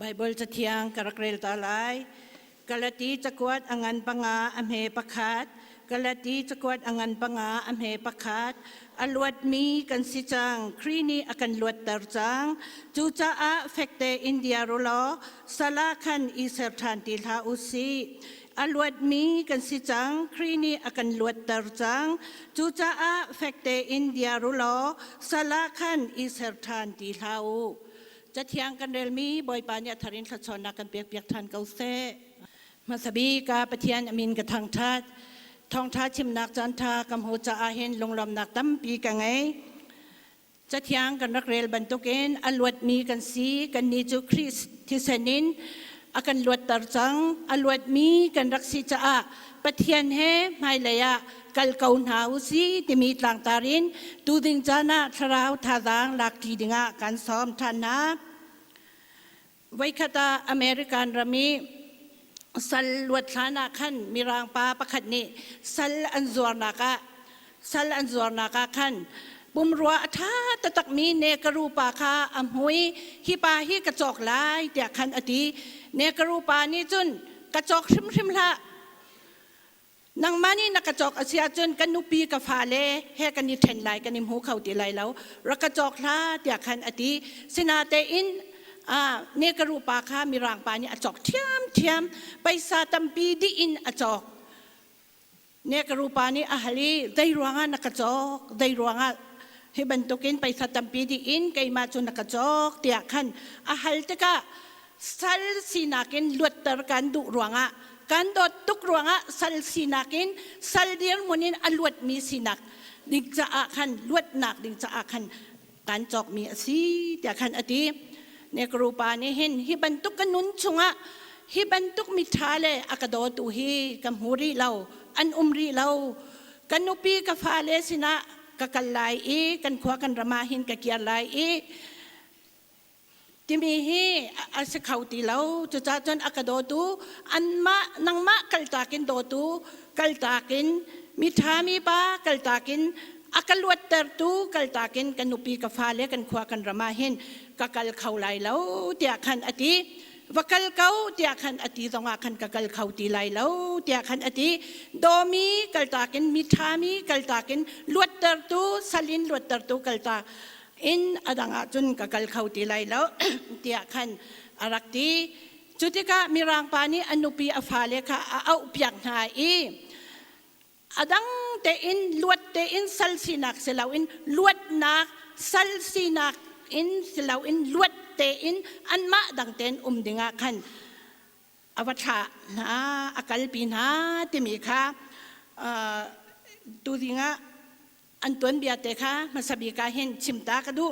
Bibleจะเทียงกระเกรลตาลายกะละตีจะกวดอังันปังาอำเฮปะคัดกะละตีจะกวดอังันปังาอำเฮปะคัดอลวดมีกันสิจังครีนีอากันลวดตรจังจูจ้าอาเฟกเตอินเดียรุลอสลาคันอิเซอร์ทันติลาอุซีอลวดมีกันสิจังครีนีอากันลวดตรจังจูจ้าอาเฟกเตอินเดียรุลอสลาคันอิเซอร์ทันติลาอุจะเทียงกันเรลมีบอยปานยาทารินขชนักกันเปียกทันเกาเซมาสบีกาปะเทียนอมินกับทางทัดทองทัดชิมนักจันทากำโหจะอาเห็นลงลำนักตั้มปีกันไงจะเทียงกันรักเรลบรรทุกเอ็นอลวดมีกันสีกันนิจูคริสที่เซนินอากันลวดตรจังอลวดมีกันรักสีจะอาปะเทียนเฮไม่เลยะกัลกาวนาอุซีที่มีต่างตารินตูดิงจานาทราวทาดังหลักทีดิงะกันซ้อมทันนะไว้ขตาอเมริกันรามีสัลวัดฐานะขันมีรางปาประคัดนี้สัลอันจวนนักขันปุ่มรัวท่าตะตักมีเนกรูปาคาอัมหุยฮิปาฮิกระจกลายเดียขันอดีเนกรูปานี้จุนกระจกชิมละนางมานี่นักกระจกอาเซียจนกันนุปีกับฟาเล่เฮกันนิเทนไลกันนิมหูเขาตีไลแล้วรักกระจกลาเดียขันอดีสินาเตอินเนกรูปาคามีรางปานี่อจอกเทียมไปซาตัมปีดีอินอจอกเนกรูปานี่อาหลีได้รวงนักกระจกได้รวงให้บรรทุกินไปซาตัมปีดีอินไกมาจุนักกระจกเตียขันอาหลีตะกะสัลสีนักินลวดตระกันดุรวงการดดตุกรวงสัลสีนักินสัลเดียร์มุนินอลวดมีสีนักดิ่งจะอาขันลวดหนักดิ่งจะอาขันการจอกมีสีเตียขันอดีเนกรูปานี่เห็นฮิบันตุกกันนุนชงะฮิบันตุกมิทาเลอากาโดตุฮีกัมฮูรีเราอันรีเรากันนุปีกฟาเลสินะกัลไลอีกันขวากันรมาหินกัเกียร์ไลอีที่มีฮีอาศัยเขาตีเราจะจ่าจนอากาโดตุอันมานังมากัลตากินโดตุกัลตากินมิทามีปากัลตากินอากัลวัดเตอร์ตูกัลตากินกันนุปีกฟาเลกันขวากันรมาหินกัลเขาไลแล้วเตียขันอติวกัลเขาเตียขันอติตรงอาขันกัลเขาตีไลแล้วเตียขันอติโดมีกัลตากินมิทามีกัลตากินลวดเตอร์ตูสัลินลวดเตอร์ตูกัลตาอินอดังอาจุนกัลเขาตีไลแล้วเตียขันอารักตีจุติกะมีรางปานีอนุปีอฟาเลค่ะเอาเปียกหาอีอดังเตอินลวดเตอินสัลสีนักเสลาอินลวดนักสัลสีนักอินเสลาอินลวดเตอินอันมาดังเตนดิงาขันอวัชานะอากาลปีนาติมีค่ะดูดิงาอันตัวเบียเตค่ะมาสบีกาเห็นชิมตากระดู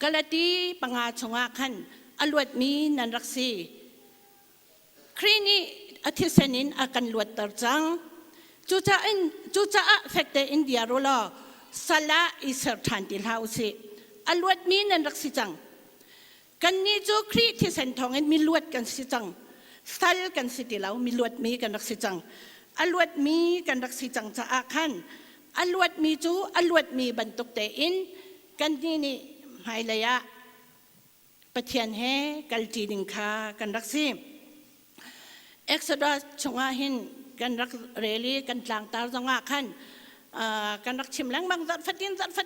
กะละตีปังอาชงาขันอลวดมีนันรักซีครีนีอธิเซนินอากันลวดตรจังจูจ้าเฟกเตอินเดียโรลอสลาอิสร์ทันติลาอุซีอลวดมีนันรักสิจังกันนี้จูครีที่เซนทองเอ็นมีลวดกันสิจังสัลกันสิติลาวมีลวดมีกันรักสิจังอลวดมีกันรักสิจังจะอาคันอลวดมีจูอลวดมีบรรทุกเตอินกันนี่ไฮเลยะปะเทียนเฮกัลจีดิงคากันรักสิเอ็กซ์ดาชงอาหินกันรักเรลีกันจางตาจงอาคันกันรักชิมหลังบางจัดฟัด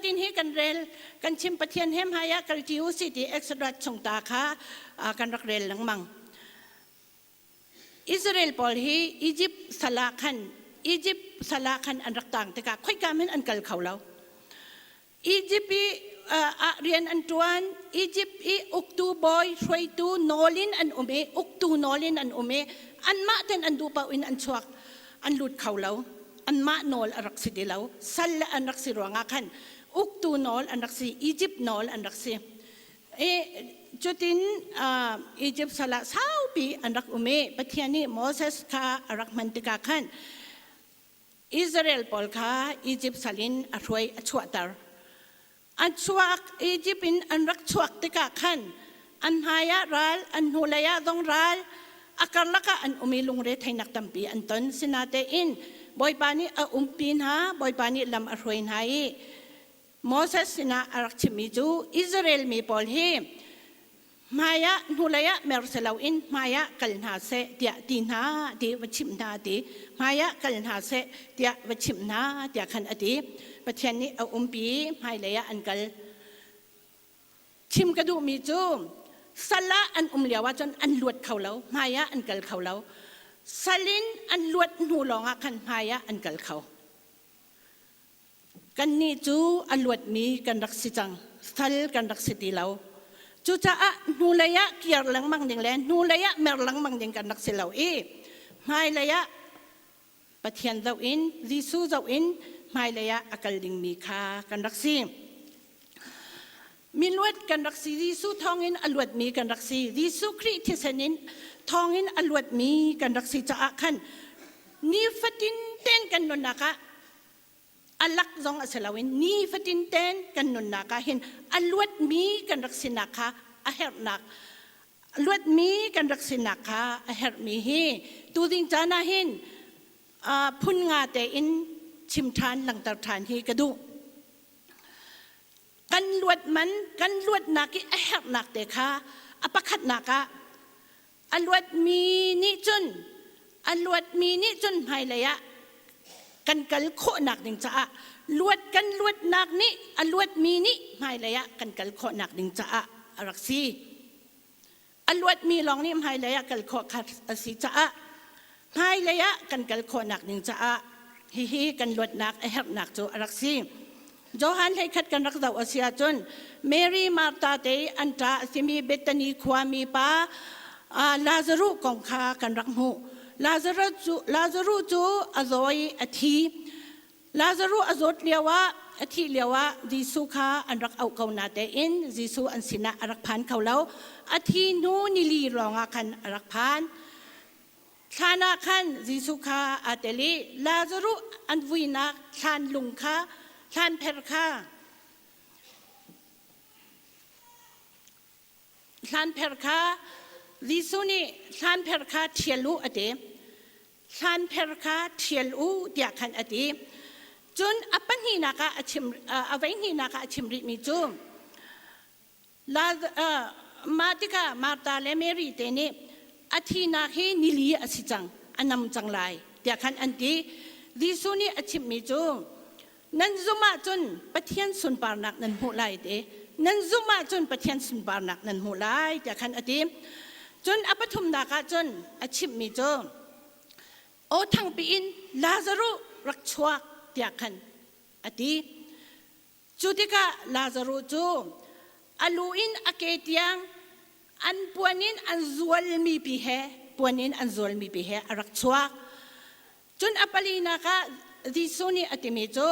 ดินให้กันเรลกันชิมปะเทียนเฮมหายากัลจิวสิติเอ็กซ์ดาชงตาค่ะกันรักเรลหลังมังอิสราเอลพอลฮีอียิปต์สลาคันอันรักต่างแต่ก็ค่อยการเป็นอันกัลเขาแล้วอียิปต์เรียนอันตวนอียิปต์อุกตูบอยช่วยตูนอลินอันอุเมอุกตูนอลินอันอุเมอันมาเต็นอันดูเปาอินอันชวกอันหลุดเขาแล้วอันมาโนลอันรักสิดีแล้วสัลอันรักสิรวงอาคันอุกตูโนลอันรักสิอียิปต์โนลอันรักสิจุดที่อียิปต์สละสาวปีอันรักอุเมปะเทียนีโมเสสค่ะรักมันติกาคันอิสราเอลพอลค่ะอียิปต์สลินอรวยอชวตาร์อันชวกอียิปต์อันรักชวกติกาคันอันหายารัลอันหูลายาดงรัลอาการละก็อันอุเมลุงเรทให้นักตัมปีอันตนสินาเตอินบอยปานีปีนหาบอยปานีลำอรวยหายโมเสสสินาอารักชิมิจูอิสราเอลมีพอลฮี ไ maya nulaya merselau in maya kalna se dia tina di wachimna di maya kalna se dia wachimna dia kan adi pathian ni au umpi mai leya ankal chim kadu mi chu sala an umliawa chon an luat khaulo maya ankal khaulo salin an luat nu longa kan maya ankal khau kan ni chu an luat mi kan rak si chang sal kan rak si ti lo chu cha a nulaya kiar lang mang ding le nulaya mer lang mang ding kan rak si lo e mai leya pathian zau in jisu zau in mai leya akal ding mi kha kan rak si min luat kan rak si jisu thongin aluat mi kan rak si jisu kri thi sanin thongin aluat mi kan rak si cha a khan ni fatin ten kan non naka alak zong asalawin ni fatin ten kan non naka hin aluat mi kan rak si naka a her nak aluat mi kan rak si naka a her mi hi tu ding jana hin phun nga te in chim than lang tar than hi kadu kan luat man kan luat naki a her nak te kha apakhat naka aluat mi ni chun aluat mi ni chun hai leya kan kal kho nak ding cha luat kan luat nak ni aluat mi ni hai leya kan kal kho nak ding cha araksi aluat mi long ni hai leya kal kho khat asi cha hai leya kan kal kho nak ding cha hi hi kan luat nak a her nak chu araksi Johan hay khat kan rak daw asia chun Mary Martha te anta simi Bethany khwami pa Lazarus kong kha kan rak mu Lazarus chu azoi athi Lazarus azot liawa athi liawa Jisu kha an rak au kau na te in Jisu an sina arak phan khaulau athi nu nili ronga khan arak phan thana khan Jisu kha ateli Lazarus an vuina than lung kha than pher kha than pher kha Jisu ni than pher kha thialu ate than pher kha thialu dia khan ate chun apan hi naka achim avai hi naka achimri mi chu la matika Martha le Mary te ni athi na khi nili asichang anam changlai dia khan anti Jisu ni achim mi chu nan zuma chun pathian sun parnak nan hu lai te nan zuma chun pathian sun parnak nan hu lai dia khan ati chun apathum naka chun achim mi chu o thang pi in Lazarus rak chuak dia khan ati chutika Lazarus chu aluin aketiang an puanin an zual mi pi he puanin an zual mi pi he arak chuak chun apalina ka Jisu ni atimi chu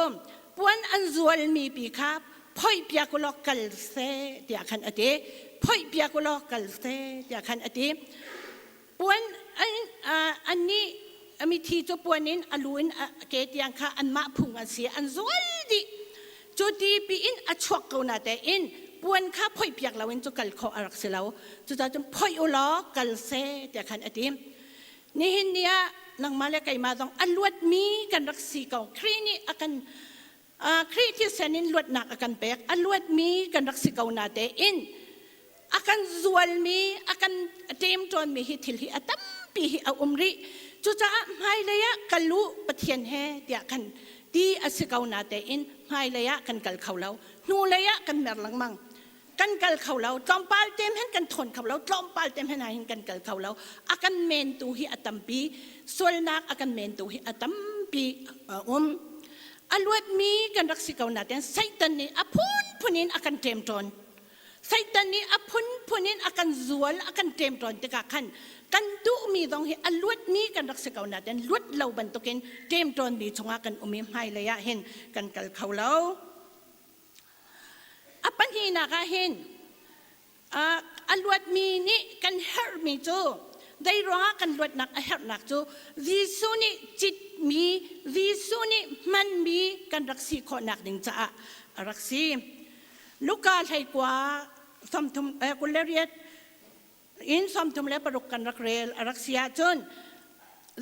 puan an zual mi pi kha phoi pia ko lokal se dia khan ati phoi pia ko lokal se dia khan ati puan an ni ami thi chu puanin aluin ke tiang kha an ma phung an si an zual di chu ti pi in achhuak ko na te in puan kha phoi piak lawin chu kal kho arak se law chu ta chum phoi o lo kal se dia khan ati ni hin nia nang mala kay madong aluat mi kan raksi kaw krini akan kriti sanin luat nak akan pek aluat mi kan raksi kaw nate in akan zual mi akan tem ton mi hitil hi atam pi hi umri chucha mai leya kalu pathian he dia kan ti asikaw nate in mai leya kan kal khawlaw nu leya kan merlang mang kan kal khawlaw tlompal tem hen kan thon khawlaw tlompal tem hen hin kan kal khawlaw akan men tu hi atampi solnak akan men tu hi atampi aluat mi kan raksikaw natin Satan ni apun punin akan temton Satan ni apun punin akan zual akan temton tika kan du mi dong hi aluat mi kan raksikaw natin luat law bantukin temton mi chunga kan umim hai leya hin kan kal khawlaw apan hi nakahin aluat mi ni kan her mi chu dai ronga kan luat nak a her nak chu Jisu ni chit mi Jisu ni man mi kan raksi kho nak ding cha raksi Luka thai kwa samthum kuleriat in samthum le paruk kan rakrel raksia chun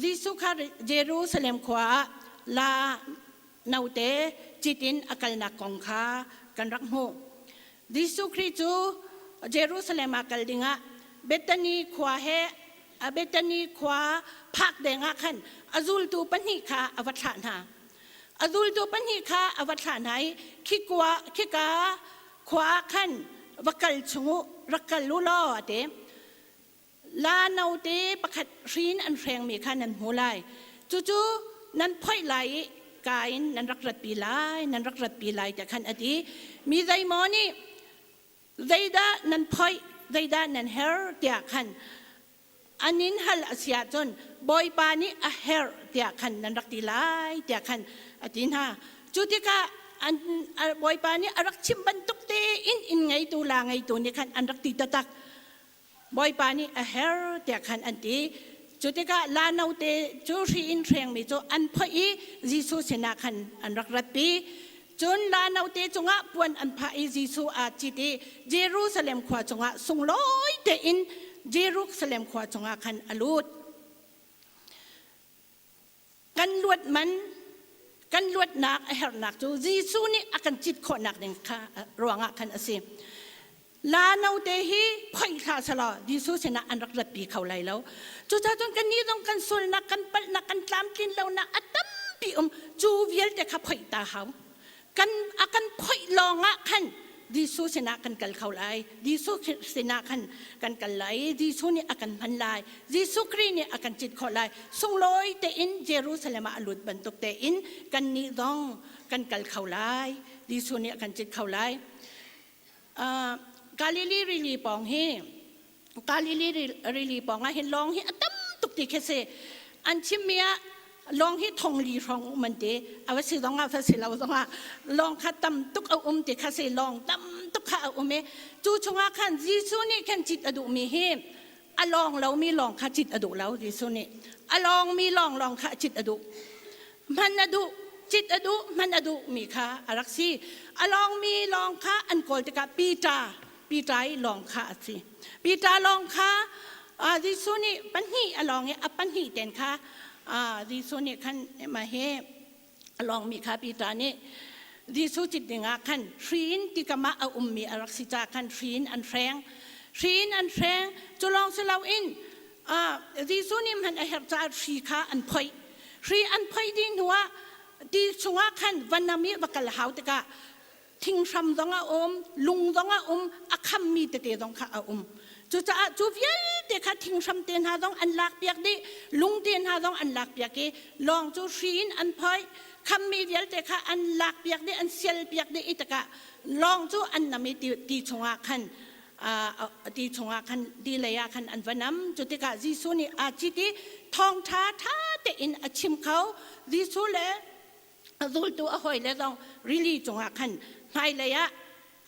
Jisu kha Jerusalem kwa la naute chitin akal na kong kha kan rakhu Jisu Christu เยรูซาเล็มอากัลดิงะเบตานีขวาเฮเบตานีขวาพักเดงะขันอาซูลตูปันหิคาอวัชานาอาซูลตูปันหิคาอวัชานาคิกว่าคิกาขวาขันวักลชงูรักลลุลอเตลาเนาเตประคัดรีนอันแรงมีขันนันหูไลจู่ๆนั้นพ่อยไหลกายนั้นรักรัดปีไลนั้นรักรัดปีไลแต่ขันอดีมีใจมอนี่ใจด้านั้นพ่อยใจด้านั้นเฮร์เตียขันอันนี้ฮัลอาเซียจนบอยปานี่อะเฮร์เตียขันนั้นรักตีไลเตียขันอดีนะจุดที่กะอันบอยปานี่รักชิมบันตุกเตอินไงตัวลาไงตัวนี้ขันอันรักตีตะตักบอยปานี่อะเฮร์เตียขันอันที่จุดที่กะลาเนาเตจูรีอินเทรงมีจูอันพ่อยยิสุเสนาขันอันรักรัดปีจนลาเนาเตจงะปวนอันพระยิสุอาจิตเยรูซาเล็มขวาจงะส่งลอยเตอินเยรูซาเล็มขวาจงะขันอลูดกันลวดมันกันลวดนักเฮร์นักจูยิสุนี่อากันจิตขอนักหนึ่งค่ะรวงะขันอสิลาเนาเตฮีพ่อยข้าสลอยิสุเสนาอันรักรัดปีเขาไหลแล้วจูจ้าจนกันนี้ต้องกันสุลนักกันปัลนักกันตามกินแล้วนักอัตตัมปีจูเวียลแต่ข้าพ่อยตาเขากันอากันพ่อยลองะขันดิสูเสนากันกัลเขาไลดิสูเสนากันกัลไลดิสูนี่อากันพันไลดิสูครีนี่อากันจิตขอไลส่งลอยเตอินเยรูซาเล็มอลุดบันตุกเตอินกันนี่ดองกันกัลเขาไลดิสูนี่อากันจิตเขาไลกาลิลีรีลีปองเฮกาลิลีรีลีปองเห็นลองเฮอัตตัมตุกติเคเซอันชิมเมียลองให้ทงลีรองมันเดเอาไว้สิลองเอาสิเราต้องลองขัดตั้มตุกเอาเดข้าสิลองตั้มตุกข้าเอาเมจู่ชงอาขันยิสุนี่ขันจิตอดุมีเฮอลองเรามีลองขัดจิตอดุแล้วยิสุนี่อลองมีลองขัดจิตอดุมันอดุจิตอดุมันอดุมีข้าอารักซีอลองมีลองข้าอันโกลติกาปีตาลองข้าสิปีตาลองข้ายิสุนี่ปัญหีอลองเนี่ยปัญหีเต็นข้าดิสูนี่ขันมาเฮลองมีข้าปีตานี่ดิสูจิตเดงาขันชีนติกามาเอามีอารักษิจาขันชีนอันแรงจุลองสลาวอินดิสูนี่มันเฮร์จาชีข้าอันพอยดินหัวดิชงาขันวันนามีวักลหาวตกะทิ้งซ้ำดงอาลุงดงอาอักขมีเตดงข้าจู่จ้าจู่เวียเด็กข้าทิ้งซ้ำเตียนหาดงอันลักเปียกดิลุงเตียนหาดงอันลักเปียกลองจู่ชีนอันพอยคำมีเวียเด็กข้าอันลักเปียกดิอันเซลเปียกดิอิตกะลองจู่อันนามีตีชงอาขันดีเลยขันอันวันน้ำจุดที่กะยิสุนี่อาจิติทองท้าเตอินอาชิมเขายิสุเล่ดูตัวหอยเล่ต้องรีลีจงอาขันไม่เลย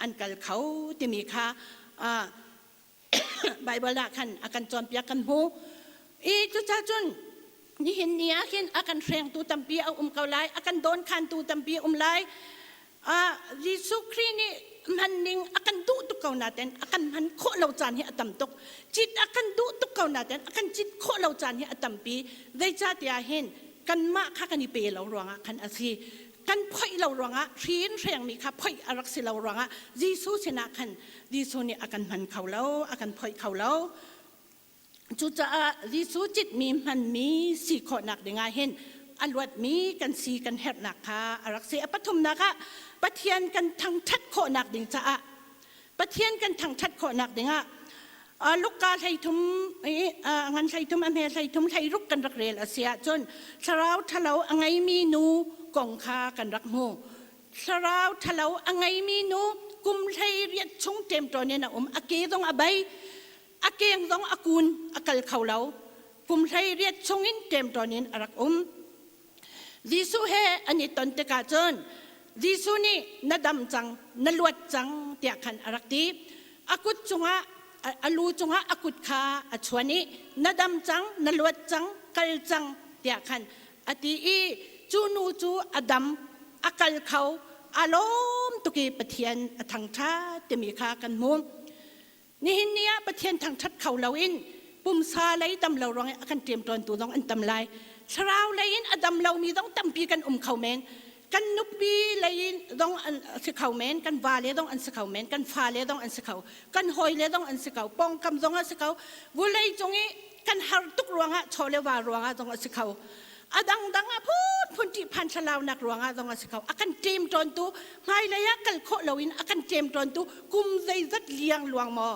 อันกัลเขาที่มีค่าใบเบลาขันอาการจอมเปียกันหูจุดจ้าจุนนี่เห็นเนี้ยเห็นอาการแรงตูตัมปีเอาเกาไลอาการโดนขันตูตัมปีไลยิสุครีนี่มันนิ่งอาการดูตุกเกาหนาเต็นอาการมันโคเราจานให้อัตมตกจิตอาการดูตุกเกาหนาเต็นอาการจิตโคเราจานให้อัตมปีได้จ้าเตียเห็นกันมาข้ากันนี่เปเรารวงขันอาศีกันพ่อยเรารวงชีนแรงมีค่ะพ่อยอารักษิเรารวงยิสุชนะขันยิสุนี่อาการมันเขาแล้วอาการพ่อยเขาแล้วจุดจะยิสุจิตมีมันมีสีขอหนักได้ไงเห็นอันวัดมีกันสีกันแหบหนักค่ะอารักษิปฐมนะคะปะเทียนกันทางทัดขอหนักดิ่งจะปะเทียนกันทางทัดขอหนักดิ่งลูกกาไทยทุ่มงานไทยทุ่มอเมริไทยทุ่มไทยรุกกันรักเรลเสียจนสราวทะเลาอังไงมีนูกองคากันรักโมสราวทะเลาอังไงมีนูกุมไทยเรียดชงเต็มตัวเนี่ยนะอาเกต้องอใบอาเกงต้องอากุลอากัลเขาเหลากุมไทยเรียดชงอินเต็มตัวเนี่ยรักยิสุเฮอันนี้ตนเตกาจนยิสุนี่นดำจังนลวดจังเตียขันอารักตีอากุดจงะอลูจงะอากุดคาอชวนีนดำจังนลวดจังกัลจังเตียขันอตีจูนูจูอดัมอากัลเขาอารมณ์ตุกีปะเทียนทางชาเตมีคากันมุมนี่เนี้ยปะเทียนทางชัดเขาเราอินปุ่มซาไลดำเราร้องอากันเตรียมตอนตัวต้องอันตำลายชราวไลอินอดัมเรามีต้องตำปีกันเขาเมน กันนุบบีเลยต้องอันสิเขาเมนกันวาเลต้องอันสิเขาเมนกันฟาเลต้องอันสิเขากันหอยเลต้องอันสิเขาปองกำต้องอันสิเขาวุเลยจงนี้กันหาตุกรวงอ่ะโชเลวารวงอ่ะต้องอันสิเขาอดังดังอ่ะพูดที่พันชลาวนักรวงอ่ะต้องอันสิเขาอากันเจมจนตุไม่เลยอ่ะกันโคลวินอากันเจมจนตุกุมใจจัดเลี้ยงหลวงมอ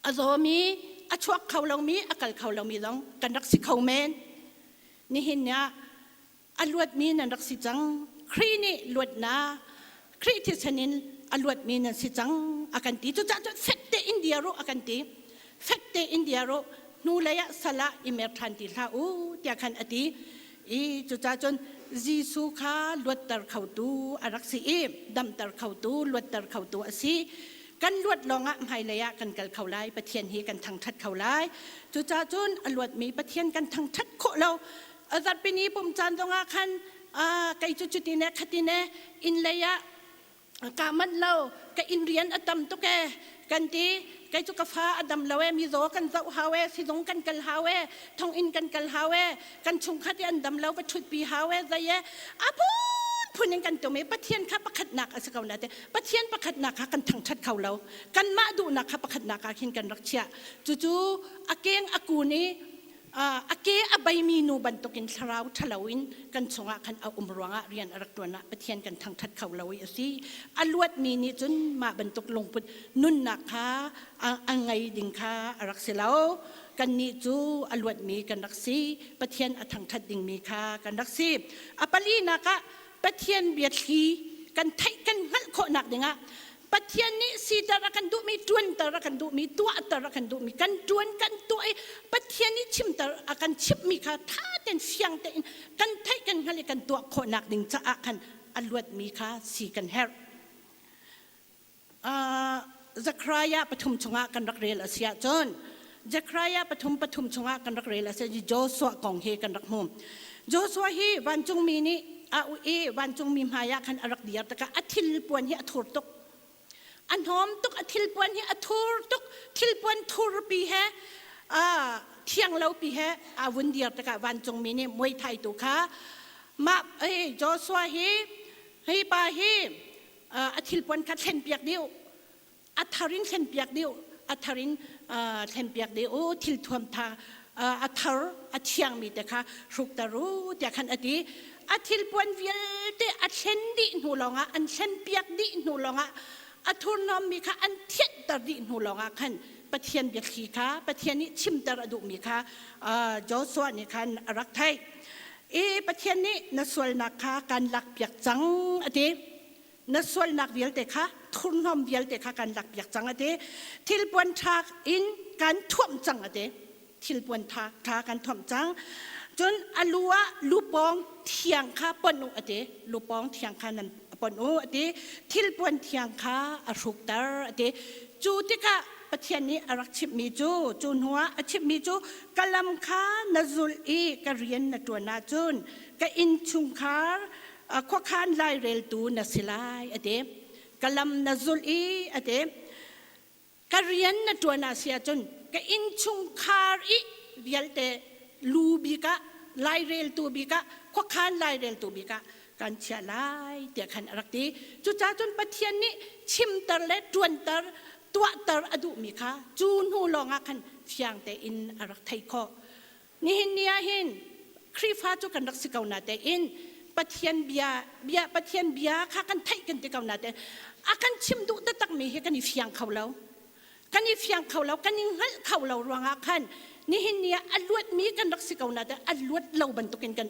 อาโซมีอาชวกเขาเรามีอากัลเขาเรามีต้องกันรักสิเขาเมนนี่เห็นเนี่ยอลวดมีนันรักสิจังครีนี่ลวดนาครีที่ชนินอลวดมีนันสิจังอากันตีจุจ้าจุเฟกเตอินเดียโรอากันตีเฟกเตอินเดียโรนูเลยะสละอิเมทันติลาอูเตียกันอดีอีจุจ้าจนจีสุขาลวดตรเขาตูอารักสิเอดำตรเขาตูลวดตรเขาตูอสีกันลวดลองอ่ะไม่เลยะกันกัลเขาไล่ประเทียนฮีกันทางทัดเขาไล่จุจ้าจนอลวดมีประเทียนกันทางทัดโคเราอาจารย์ปีนี้ผมจันตรงอาคันไก่จุดๆเนี่ยขัดเนี่ยอินเลยะกามันเรากับอินเรียนอดัมตุกกันทีไก่จุกฟ้าอดัมเรามีโซกันเจ้าฮาวสิดงกันกัลฮาวทองอินกันกัลฮาวกันชุงขัดอันดัมเราไปชุดปีฮาวใจเย่อาพูดยังกันตัวไม่ประเทียนข้าประคัดหนักอาศัยกันนะแต่ประเทียนประคัดหนักกันทางชัดเขาเรากันมาดูหนักข้าประคัดหนักหินกันรักเชียจู่ๆอาเกงอากูนี้อาเกะใบมีนูบันตกินสราวทลาวินกันสงะกันเอารวงะเรียนรักตัวนะประเทียนกันทางทัดเขาเราอีสิอลวดมีนี่จนมาบันตกลงปุ่นนุ่นนักค่ะอังไงดิ่งค่ะรักเสลากันนี่จูอลวดมีกันรักสีประเทียนทางทัดดิ่งมีค่ะกันรักสีอปลีนักะประเทียนเบียดขีกันไทยกันหันโคนักดิ่งะปัจจัยนี้สีตระกันดูมีจวนตระกันดูมีตัวตระกันดูมีกันจวนกันตัวปัจจัยนี้ชิมตระกันชิมมีค่ะท่าเต้นเสียงเต้นกันไทยกันเขาเรียกกันตัวโคนักดิ่งจะอากันอลวดมีค่ะสีกันเฮร์จักรายะปฐมชงะกันรักเรลเสียจนจักรายะปฐมชงะกันรักเรลเสียโจสวะกองเฮกันรักโฮมโจสวะฮีวันจงมีนี่วันจงมีมายะกันรักเดียร์ตะกะอาทิลปวนฮีอทุรตกอันหอมตุกอทิลปวนฮีอทุรตุกทิลปวนทุรปีแฮเที่ยงเราปีแฮวันเดียร์ตะกะวันจงมีนี่มวยไทยตุค่ะมาโจสวะฮีปาฮีอาทิลปวนคัดเส้นเปียกเดียวอัทารินเส้นเปียกเดียวอัทารินเส้นเปียกเดียวทิลทวมทาอัทาร์อัทเชียงมีแต่ค่ะสุกตารู้แต่ขันอดีอาทิลปวนวิลเตอัดเส้นดิหนูลองอันเส้นเปียกดิหนูลองอัทุนนอมมีค่ะอันเทียนตรดิหนูลองขันปะเทียนเบียดขีค่ะปะเทียนนี้ชิมตรดุมีค่ะโจสวะนี่ขันรักไทยปะเทียนนี้นส่วนนักค่ะการหลักเปียกจังอดีนส่วนนักวิลเตค่ะทุนนอมวิลเตค่ะการหลักเปียกจังอดีทิลปวนทากอินการท่วมจังอดีทิลปวนทากการท่วมจังจนอลัวลูปองเทียงค่ะปนุอเดลูปองเทียงค่ะนั้นปนุอเดทิลปวนเทียงค่ะอรุกตาอเดจูติกะปะเทียนนี้อรักชิบมีจูนหัวอชิบมีจูกะลำค่ะนซุลอีกะเรียนนตัวนาจุนกะอินชุงค่ะขวขานไลเรลตูนสิไลอเดกะลำนซุลอีอเดกะเรียนนตัวนาเสียจุนกะอินชุงค่ะอีเวียลเตลูบิกะไลเรลตูบิกะขวขานไลเรลตูบิกะการเชียไลเตียขันรักดีจุจ้าจนปะเทียนนี้ชิมตรและจวนตรตัวตรอดุมีค่ะจูนหูลองขันเชียงแต่อินรักไทยข้อนี่เห็นเนี่ยเห็นครีฟ้าจุกันรักสิเกานาแต่อินปะเทียนเบียปะเทียนเบียค่ะกันไทยกันแต่เกานาแต่อากันชิมดุตะตักมีให้กันอีเฟียงเขาแล้วกันอีเฟียงเขาแล้วกันยิงเขาเรารวงขันนี่เห็นเนี่ยอลวดมีกันรักสิเกานาแต่อลวดเราบรรทุกกัน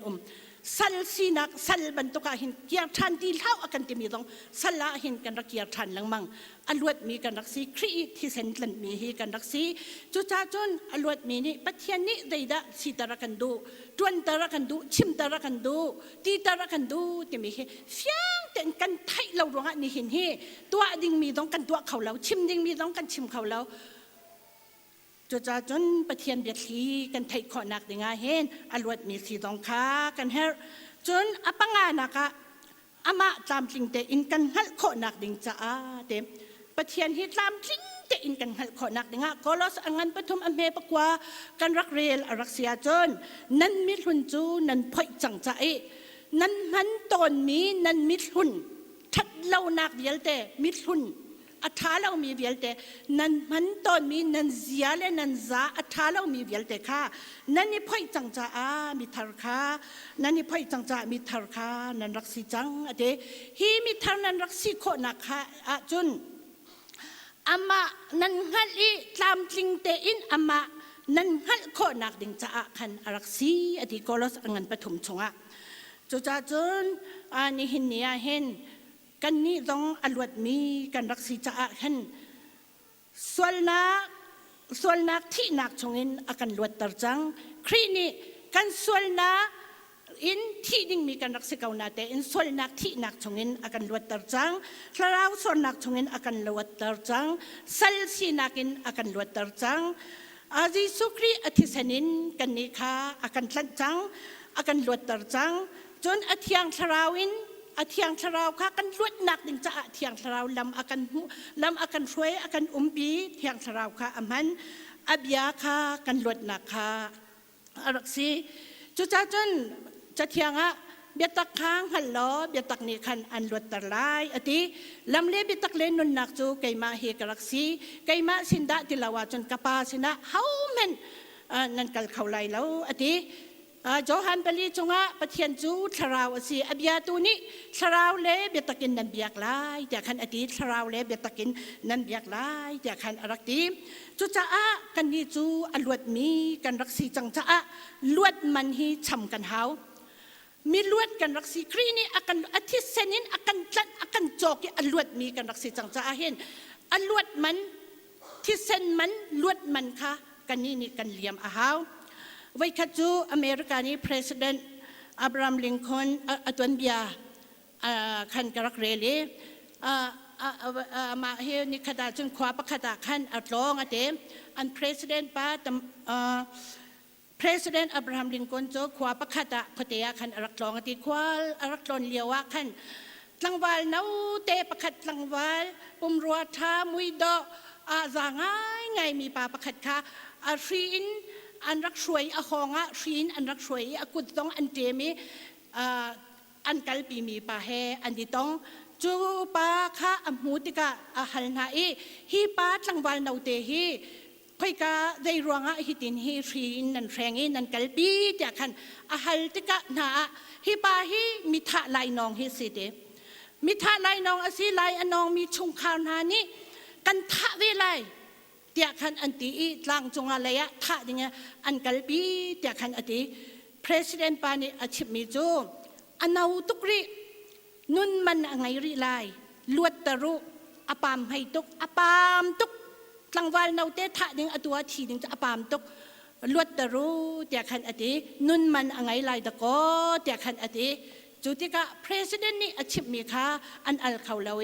สัลซีนักสัลบรรทุกหินเกียร์ทันที่เท่ากันที่มีตรงสัลละหินกันรักเกียร์ทันหลังมังอลวดมีกันรักสีครีที่เซนต์ลันมีกันรักสีจุจ้าจนอลวดมีนี่ปัจเจียนนี้ได้ดะสีตระกันดูจวนตระกันดูชิมตระกันดูตีตระกันดูที่มีเฟียงแต่กันไทยเราหลวงนี่เห็นเฮตัวดิ่งมีต้องกันตัวเขาเราชิมดิ่งมีต้องกันชิมเขาเราจุจ้าจนปะเทียนเบียดขีกันไทยขอนักดิ่งเห็นอลวดมีสีต้องค้ากันเฮจนอปังงานักะอามาจามจริงแต่อินกันหัลขอนักดิ่งจ้าเต็มปะเทียนที่จามจริงแต่อินกันหัลขอนักดิ่งก็ลอสอังงันปฐมอเมปกว่ากันรักเรียลรักเสียจนนั้นมิลุนจูนั้นพ่อยจังใจ นั้นมันตอนมีนั้นมิดหุ่นทัดเล่านักเดียลแต่มิดหุ่นอัฐาเรามีเดียลแต่นั้นมันตอนมีนั้นเสียและนั้นซาอัฐาเรามีเดียลแต่ค่ะนั่นนี่พ่อยจังจ้ามีทาร์ค่ะนั่นนี่พ่อยจังจ้ามีทาร์ค่ะนั่นรักสิจังเดฮีมีทาร์นั้นรักสิโคนักค่ะจุนอามานันฮัลอีตามจริงเตอินอามานันฮัลโคนักดิ่งจ้าคันรักสีอดีกอลสอันปฐมชงะจุจ้าจุนอันนี้เห็นเนี่ยเห็นกันนี้ต้องอรวดมีกันรักสีจ้าเห็นส่วนนักที่นักชงอินอากันลวดตรจังครีนี่กันส่วนนักอินที่ดิ่งมีกันรักษาเก่านาแต่อินส่วนนักที่นักชงอินอากันลวดตรจังคราวส่วนนักชงอินอากันลวดตรจังสัลสีนักอินอากันลวดตรจังอาจิสุครีอธิสนินกันนี้ค่ะอากันทันจังอากันลวดตรจังจนอธิยังคราวอินอธิยังคราวค่ะกันลวดนักดิ่งจะอธิยังคราวลำอากันช่วยอากันปีอธิยังคราวค่ะอามันอับยาค่ะกันลวดนักค่ะรักสีจุจ้าจนจะเทียงเบียตักค้างหันล้อเบียตักนี่คันอันลวดตะไลอติลำเล่เบียตักเล่นนุนนักจูไก่มาเฮกรักสีไก่มาสินดาติลาวาจนกระปาสินะเฮาเมนนั่นกัลเขาไลแล้วอติโจฮันเปรีจงะปะเทียนจูทราวสีอับยาตูนี้ทราวเล่เบียตักินนันเบียกไลแต่คันอติทราวเล่เบียตักินนันเบียกไลแต่คันอรักตีจุจ้ากันนี่จูอลวดมีกันรักสีจังจ้าลวดมันฮีช่ำกันเฮามีลวดกันรักสีครีนี่อากันอาทิตย์เซนินอากันจันอากันโจกอลวดมีกันรักสีจังจ้าเห็นอลวดมันที่เซนมันลวดมันค่ะกันนี่กันเหลี่ยมอาหาวไว้ขัดจูอเมริกานี่ President อับราฮัมลิงคอล์นตัวนเบียขันกรักเรลีมาเฮนิคดาจนขวาประคดาขันอัดร้องเดมอัน President ป้าPresident อับราฮัมลิงคอล์นโจขวาประคดาพเตียขันรักร้องตีขวารักร้องเลียวว่าขันลังวาลนาเตประคัดลังวาลปุ่มรัวท้ามุยดอจางไงมีป่าประคัดค่ะชีนอันรักช่วยหองชีนอันรักช่วยกุดต้องอันเจมีอันกัลปีมีป่าแฮอันที่ต้องจูป่าค่ะอัมหูติกะฮัลนาอีฮีป่าลังวาลนาเตฮีค่อยกะได้รวงฮิตินฮีชีนนันแรงนันกัลปีจากขันฮัลติกะนาฮีป่าฮีมิทะไลนองฮีสิเดมิทะไลนองอสิไลอนองมีชุงข่าวนานี้กันทะเวไลเดียขันอันตีลางจงอะไรอะทะยังไงอันกัลปีเดียขันอันตี President ปานีอาชิบมีจูอันเอาตุกรีนุนมันไงรีไลลวดตะรุอปามให้ตุกอปามตุกลังวาลนาเตทะยังอตัวทียังจะอปามตุกลวดตะรุเดียขันอันตีนุนมันไงไลตะโกเดียขันอันตีจุติกะ President นี่อาชิบมีค่ะอันอัลเขาเลว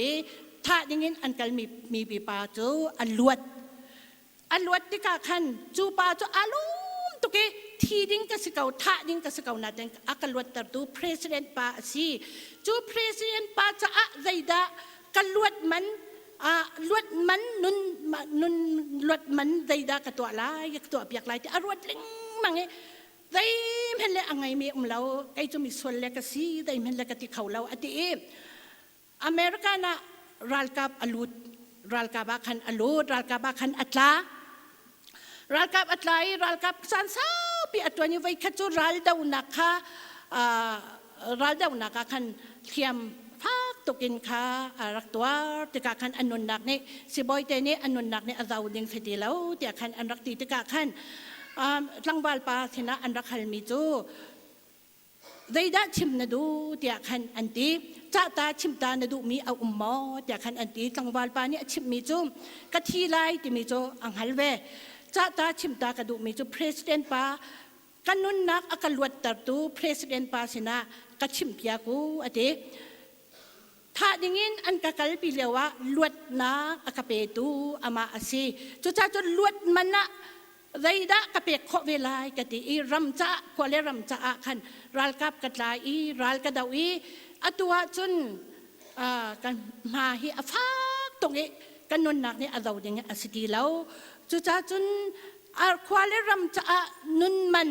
ถ้าอย่างนี้อันกัลมีปีปาจูอันลวดที่กะขันจูปาจูอาลุมตุกทีดิ้งกสิเกาท่าดิ้งกสิเกานาเดงอักลวดตัดดู President ปาสิจู President ปาจะอะใจดะกันลวดมันนุนลวดมันใจดะกตัวลายกตัวเปียกลายที่อรวดเล็งมังไงได้เห็นเลยอังไงมีเราไอ้จะมีส่วนเล็กสิได้เห็นเลยกติเขาเราอดีอเมริกานะรัลกับอลูดรัลกับขันอลูดรัลกับขันอัตลารัลกับอัตลารัลกับสันซาปีอัตวันนี้ไว้ขัดจูรัลดาวนักค่ะรัลดาวนักขันเทียมพักตกินค่ะรักตัวติกาขันอนุนักนี่สิบอยเตนี่อนุนักนี่อาดาวดิ้งเสดีแล้วติกาขันอันรักตีติกาขันลังวาลปาสินะอันรักขันมีจูได้ได้ชิมนาดูเดียขันอันตีจ้าตาชิมตานาดูมีเอามอเดียขันอันตีจังวาลปานี่ชิมมีจูกะทีไลที่มีจูอังฮัลเวจ้าตาชิมตากระดูมีจู President ปากันนุนนักอากาลวดตัดดู President ปาสินะกะชิมพิยากูอดีถ้าอย่างนี้อันกะกัลปีเลียวว่าลวดนักอากาเปตูอามาอสีจูจ้าจนลวดมันนะไรดะกะเปกขเวลากติอีรำจ้าควาเลรำจ้าขันรัลกับกัดลายอีรัลกระดาวีอตัวจนกันมาฮีอฟักตรงนี้กันนนนักนี่อดาวอย่างเงี้ยอสิดีแล้วจุจ้าจนควาเลรำจ้านุนมัน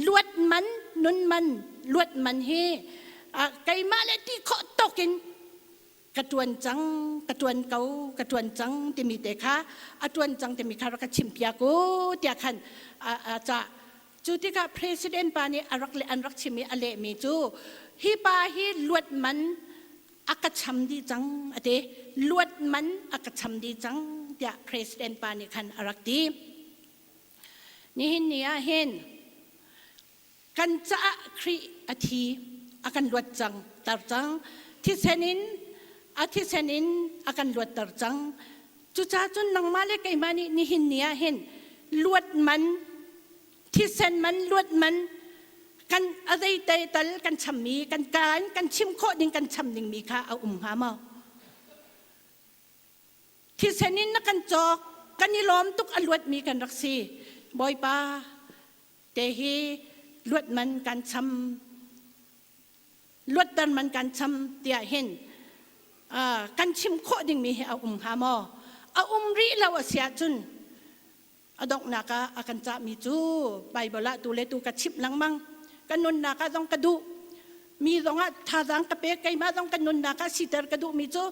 ลวดมันนุนมันลวดมันฮี ไก่มาเลที่ขอตกินกระตวนจังกระตวนเกากระตวนจังที่มีแต่ค่ะกระตวนจังที่มีค่ะรักชิมพิยากูเดียขันจะจูที่ค่ะ President ปานี่รักเลอันรักชิมีอเลมีจูฮีปาฮีลวดมันอักชัมดีจังอเดลวดมันอักชัมดีจังเดีย President ปานี่ขันรักดีนี่เห็นเนี่ยเห็นกันจะครีอาทีakan luat jang tarjang tisenin atisenin akan luat tarjang cucacun nang male kai mani ni hin nia hin luat man tisen man luat man kan adai tai tal kan chammi kan chim kho ding kan cham ding mi kha au ha ma tisenin na kan jok kan ni lom tuk aluat mi kan raksi boy pa te hi luat man kan chamลวดดันมันการชำเตียเห็นการชิมโคดิ่งมีให้เอาหามอเอารีเราเสียจุนดอกนักอาการจะมีจูไปบละตูเลตูกระชิบหลังมังกันนุนนักต้องกระดูมีตรงท่าทางกระเปกไกมาต้องกันนุนนักสิเตอร์กระดูมีจู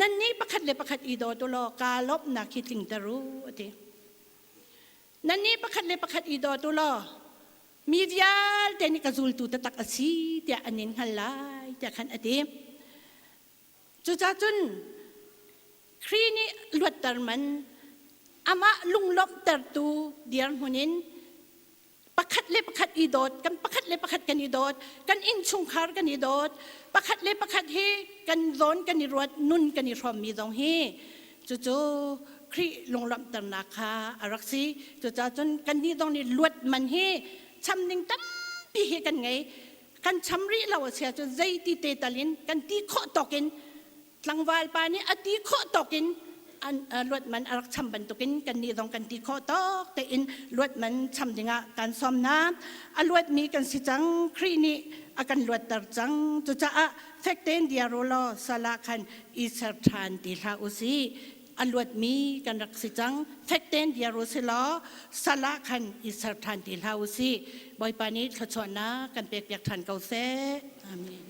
นั่นนี่ประคัดเลยประคัดอีโดตุลอกาลบนักคิดถึงตะรู้ทีนั่นนี่ประคัดเลยประคัดอีโดตุลอมีวิญญแต่นี่กระจุลตุตะตักอสีเดียอันนี้หันไลเดียขันอดีจุจ้าจุนครีนี่ลวดตรมันอามาลุงลบตรตูเดียร์หุนินประคัดเล็บประคัดอีโดดกันประคัดเล็บประคัดกันอีโดดกันอินชุงคาร์กันอีโดดประคัดเล็บประคัดเฮกันโซนกันอีรวดนุ่นกันอีรอมมีตรงเฮจู่ครีลงลำตรนาคาอารักซีจุจ้าจุนกันนี่ตรงนี้ลวดมันเฮชำนิ่งตั้มปีเหกันไงกันชำริเราเสียจนใจตีเตตลินกันตีข้อตกินหลังวาลปานี้ตีข้อตกินอันลวดมันรักชำบันตกินกันนี่ต้องกันตีข้อตอกแต่อินลวดมันชำยังการซ้อมน้ำลวดมีกันสิจังครีนี่กันลวดตรจังจุจ้าเฟกเตนเดียโรลสลาคันอิสร์ทานติลาอุซีลวดมีกันรักสิจังเฟกเตนเดียโรสิลอสละคันอิสร์ทานติลาอุซีบอยปานิขชวนะกันเปียกทันเกาเซอาเมน